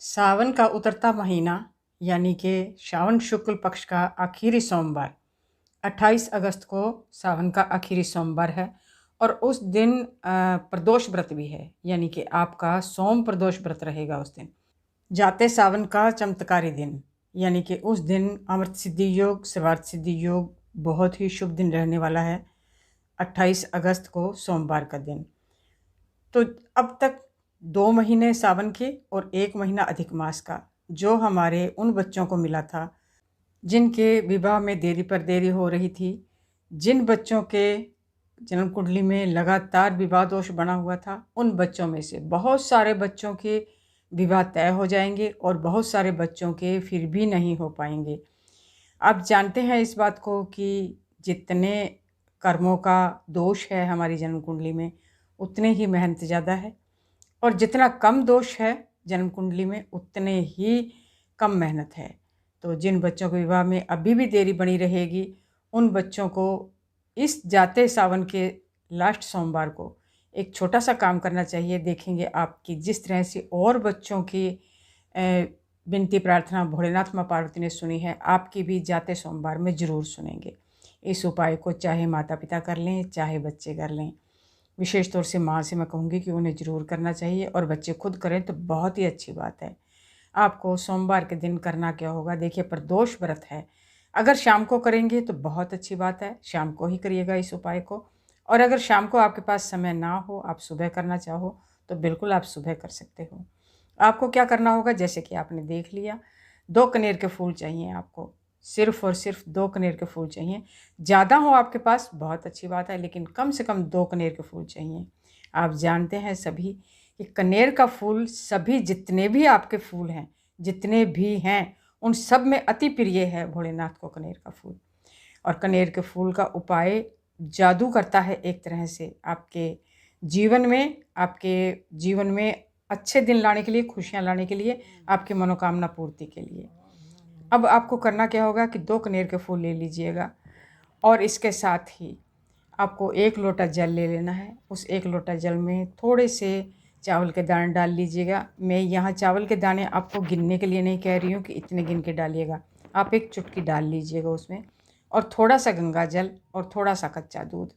सावन का उतरता महीना यानी कि श्रावण शुक्ल पक्ष का आखिरी सोमवार 28 अगस्त को सावन का आखिरी सोमवार है। और उस दिन प्रदोष व्रत भी है, यानी कि आपका सोम प्रदोष व्रत रहेगा उस दिन। जाते सावन का चमत्कारी दिन, यानी कि उस दिन अमृत सिद्धि योग, सर्वार्थ सिद्धि योग बहुत ही शुभ दिन रहने वाला है। 28 अगस्त को सोमवार का दिन। तो अब तक 2 महीने सावन के और 1 महीना अधिक मास का जो हमारे उन बच्चों को मिला था जिनके विवाह में देरी पर देरी हो रही थी, जिन बच्चों के जन्म कुंडली में लगातार विवाह दोष बना हुआ था, उन बच्चों में से बहुत सारे बच्चों के विवाह तय हो जाएंगे और बहुत सारे बच्चों के फिर भी नहीं हो पाएंगे। आप जानते हैं इस बात को कि जितने कर्मों का दोष है हमारी जन्म कुंडली में, उतने ही मेहनत ज़्यादा है, और जितना कम दोष है जन्म कुंडली में, उतने ही कम मेहनत है। तो जिन बच्चों के विवाह में अभी भी देरी बनी रहेगी, उन बच्चों को इस जाते सावन के लास्ट सोमवार को एक छोटा सा काम करना चाहिए। देखेंगे आपकी जिस तरह से और बच्चों की विनती प्रार्थना भोलेनाथ माँ पार्वती ने सुनी है, आपकी भी जाते सोमवार में ज़रूर सुनेंगे। इस उपाय को चाहे माता पिता कर लें, चाहे बच्चे कर लें। विशेष तौर से माँ से मैं कहूँगी कि उन्हें ज़रूर करना चाहिए, और बच्चे खुद करें तो बहुत ही अच्छी बात है। आपको सोमवार के दिन करना क्या होगा, देखिए प्रदोष व्रत है। अगर शाम को करेंगे तो बहुत अच्छी बात है, शाम को ही करिएगा इस उपाय को। और अगर शाम को आपके पास समय ना हो, आप सुबह करना चाहो, तो बिल्कुल आप सुबह कर सकते हो। आपको क्या करना होगा, जैसे कि आपने देख लिया, 2 कनेर के फूल चाहिए आपको। सिर्फ़ और सिर्फ 2 कनेर के फूल चाहिए। ज़्यादा हो आपके पास बहुत अच्छी बात है, लेकिन कम से कम 2 कनेर के फूल चाहिए। आप जानते हैं सभी कि कनेर का फूल, सभी जितने भी आपके फूल हैं, जितने भी हैं, उन सब में अति प्रिय है भोलेनाथ को कनेर का फूल। और कनेर के फूल का उपाय जादू करता है एक तरह से आपके जीवन में अच्छे दिन लाने के लिए, खुशियाँ लाने के लिए, आपकी मनोकामना पूर्ति के लिए। अब आपको करना क्या होगा कि 2 कनेर के फूल ले लीजिएगा, और इसके साथ ही आपको 1 लोटा जल ले लेना है। उस 1 लोटा जल में थोड़े से चावल के दाने डाल लीजिएगा। मैं यहाँ चावल के दाने आपको गिनने के लिए नहीं कह रही हूँ कि इतने गिन के डालिएगा, आप 1 चुटकी डाल लीजिएगा उसमें। और थोड़ा सा गंगा जल और थोड़ा सा कच्चा दूध,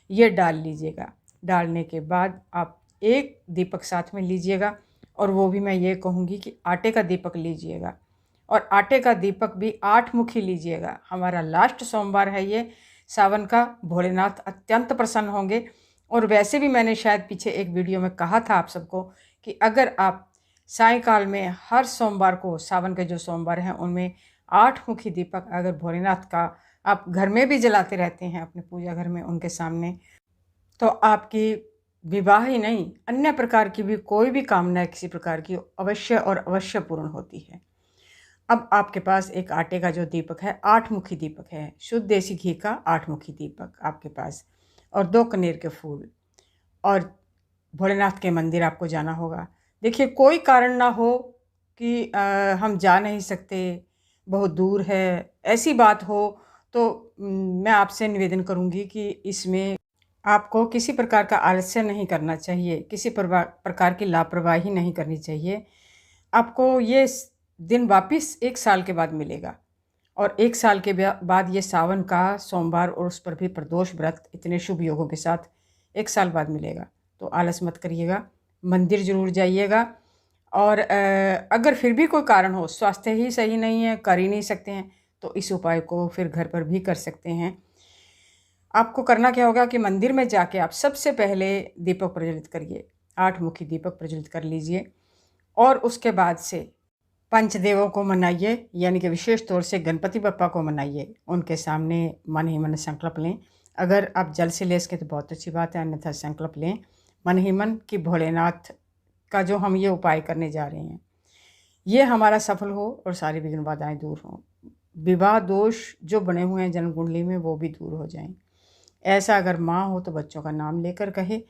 ये डाल लीजिएगा। डालने के बाद आप 1 दीपक साथ में लीजिएगा, और वो भी मैं ये कहूँगी कि आटे का दीपक लीजिएगा, और आटे का दीपक भी 8 मुखी लीजिएगा। हमारा लास्ट सोमवार है ये सावन का, भोलेनाथ अत्यंत प्रसन्न होंगे। और वैसे भी मैंने शायद पीछे एक वीडियो में कहा था आप सबको कि अगर आप सायंकाल में हर सोमवार को, सावन के जो सोमवार हैं उनमें 8 मुखी दीपक अगर भोलेनाथ का आप घर में भी जलाते रहते हैं, अपने पूजा घर में उनके सामने, तो आपकी विवाह ही नहीं, अन्य प्रकार की भी कोई भी कामना किसी प्रकार की अवश्य और अवश्य पूर्ण होती है। अब आपके पास एक आटे का जो दीपक है, 8 मुखी दीपक है, शुद्ध देसी घी का 8 मुखी दीपक आपके पास, और 2 कनेर के फूल, और भोलेनाथ के मंदिर आपको जाना होगा। देखिए कोई कारण ना हो कि हम जा नहीं सकते, बहुत दूर है, ऐसी बात हो तो मैं आपसे निवेदन करूँगी कि इसमें आपको किसी प्रकार का आलस्य नहीं करना चाहिए, किसी प्रकार की लापरवाही नहीं करनी चाहिए। आपको ये दिन वापस 1 साल के बाद मिलेगा, और 1 साल के बाद ये सावन का सोमवार, और उस पर भी प्रदोष व्रत इतने शुभ योगों के साथ 1 साल बाद मिलेगा। तो आलस मत करिएगा, मंदिर ज़रूर जाइएगा। और अगर फिर भी कोई कारण हो, स्वास्थ्य ही सही नहीं है, कर ही नहीं सकते हैं, तो इस उपाय को फिर घर पर भी कर सकते हैं। आपको करना क्या होगा कि मंदिर में जाके आप सबसे पहले दीपक प्रज्वलित करिए, 8 मुखी दीपक प्रज्वलित कर लीजिए, और उसके बाद से पंचदेवों को मनाइए, यानी कि विशेष तौर से गणपति बप्पा को मनाइए। उनके सामने मन ही मन संकल्प लें। अगर आप जल से ले सकें तो बहुत अच्छी बात है, अन्यथा संकल्प लें मन ही मन कि भोलेनाथ का जो हम ये उपाय करने जा रहे हैं, ये हमारा सफल हो और सारी विघ्न बाधाएं दूर हों। विवाह दोष जो बने हुए हैं जन्म कुंडली में, वो भी दूर हो जाएं। ऐसा अगर माँ हो तो बच्चों का नाम लेकर कहे,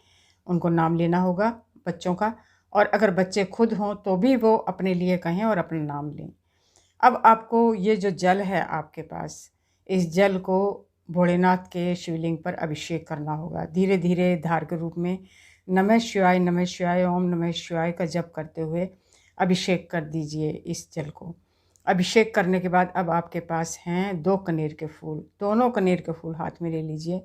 उनको नाम लेना होगा बच्चों का, और अगर बच्चे खुद हों तो भी वो अपने लिए कहें और अपना नाम लें। अब आपको ये जो जल है आपके पास, इस जल को भोलेनाथ के शिवलिंग पर अभिषेक करना होगा। धीरे धीरे धार के रूप में नमः शिवाय, ओम नमः शिवाय का जप करते हुए अभिषेक कर दीजिए इस जल को। अभिषेक करने के बाद अब आपके पास हैं 2 कनेर के फूल, दोनों कनेर के फूल हाथ में ले लीजिए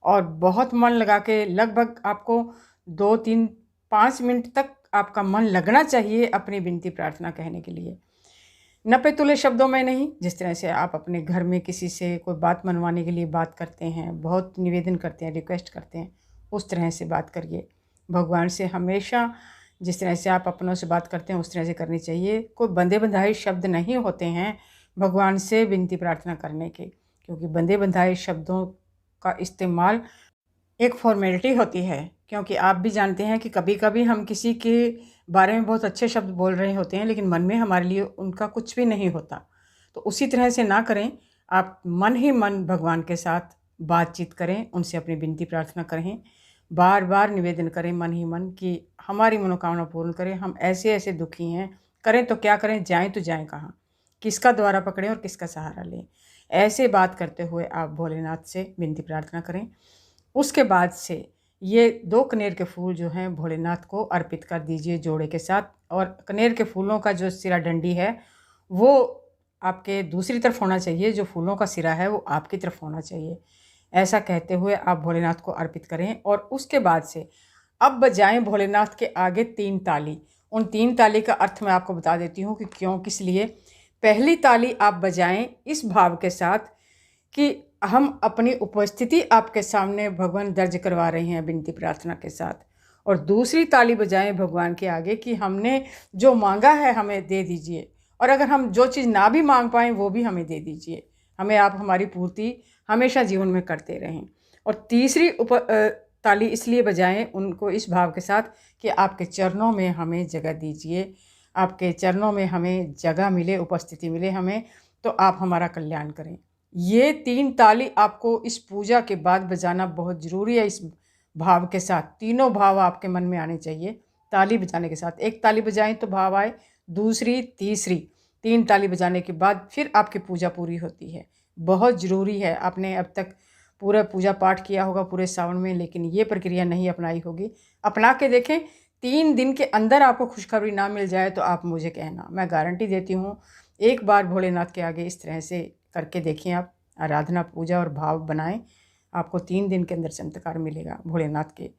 और बहुत मन लगा के, लगभग आपको 2-3-5 मिनट तक आपका मन लगना चाहिए अपनी विनती प्रार्थना कहने के लिए। नपे तुले शब्दों में नहीं, जिस तरह से आप अपने घर में किसी से कोई बात मनवाने के लिए बात करते हैं, बहुत निवेदन करते हैं, रिक्वेस्ट करते हैं, उस तरह से बात करिए। भगवान से हमेशा जिस तरह से आप अपनों से बात करते हैं उस तरह से करनी चाहिए। कोई बंधे बंधाए शब्द नहीं होते हैं भगवान से विनती प्रार्थना करने के, क्योंकि बंधे बंधाए शब्दों का इस्तेमाल एक फॉर्मेलिटी होती है। क्योंकि आप भी जानते हैं कि कभी कभी हम किसी के बारे में बहुत अच्छे शब्द बोल रहे होते हैं, लेकिन मन में हमारे लिए उनका कुछ भी नहीं होता। तो उसी तरह से ना करें, आप मन ही मन भगवान के साथ बातचीत करें, उनसे अपनी विनती प्रार्थना करें, बार बार निवेदन करें मन ही मन कि हमारी मनोकामना पूर्ण करें। हम ऐसे ऐसे दुखी हैं, करें तो क्या करें, जाएं तो जाएं कहाँ, किसका द्वारा पकड़ें और किसका सहारा लें। ऐसे बात करते हुए आप भोलेनाथ से विनती प्रार्थना करें। उसके बाद से ये 2 कनेर के फूल जो हैं भोलेनाथ को अर्पित कर दीजिए जोड़े के साथ। और कनेर के फूलों का जो सिरा डंडी है वो आपके दूसरी तरफ होना चाहिए, जो फूलों का सिरा है वो आपकी तरफ होना चाहिए। ऐसा कहते हुए आप भोलेनाथ को अर्पित करें और उसके बाद से अब बजाएं भोलेनाथ के आगे 3 ताली। उन 3 ताली का अर्थ मैं आपको बता देती हूँ कि क्यों, किस लिए। पहली ताली आप बजाएं इस भाव के साथ कि हम अपनी उपस्थिति आपके सामने भगवान दर्ज करवा रहे हैं विनती प्रार्थना के साथ। और दूसरी ताली बजाएं भगवान के आगे कि हमने जो मांगा है हमें दे दीजिए, और अगर हम जो चीज़ ना भी मांग पाएँ वो भी हमें दे दीजिए। हमें आप हमारी पूर्ति हमेशा जीवन में करते रहें। और तीसरी ताली इसलिए बजाएं उनको इस भाव के साथ कि आपके चरणों में हमें जगह दीजिए, आपके चरणों में हमें जगह मिले, उपस्थिति मिले हमें, तो आप हमारा कल्याण करें। ये 3 ताली आपको इस पूजा के बाद बजाना बहुत ज़रूरी है। इस भाव के साथ तीनों भाव आपके मन में आने चाहिए ताली बजाने के साथ। एक ताली बजाएं तो भाव आए, दूसरी, तीसरी, 3 ताली बजाने के बाद फिर आपकी पूजा पूरी होती है। बहुत ज़रूरी है। आपने अब तक पूरा पूजा पाठ किया होगा पूरे सावन में, लेकिन ये प्रक्रिया नहीं अपनाई होगी। अपना के देखें, 3 दिन के अंदर आपको खुशखबरी ना मिल जाए तो आप मुझे कहना, मैं गारंटी देती हूँ। एक बार भोलेनाथ के आगे इस तरह से करके देखिए, आप आराधना पूजा और भाव बनाएं, आपको 3 दिन के अंदर चमत्कार मिलेगा। भोलेनाथ के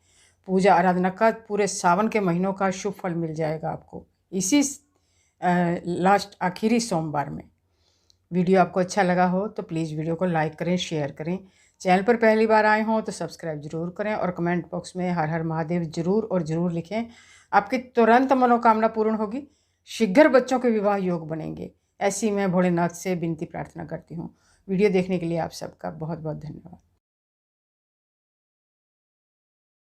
पूजा आराधना का पूरे सावन के महीनों का शुभ फल मिल जाएगा आपको इसी लास्ट आखिरी सोमवार में। वीडियो आपको अच्छा लगा हो तो प्लीज़ वीडियो को लाइक करें, शेयर करें। चैनल पर पहली बार आए हों तो सब्सक्राइब जरूर करें और कमेंट बॉक्स में हर हर महादेव जरूर और ज़रूर लिखें। आपकी तुरंत मनोकामना पूर्ण होगी, शीघ्र बच्चों के विवाह योग बनेंगे। ऐसी मैं भोलेनाथ से विनती प्रार्थना करती हूँ। वीडियो देखने के लिए आप सबका बहुत बहुत धन्यवाद।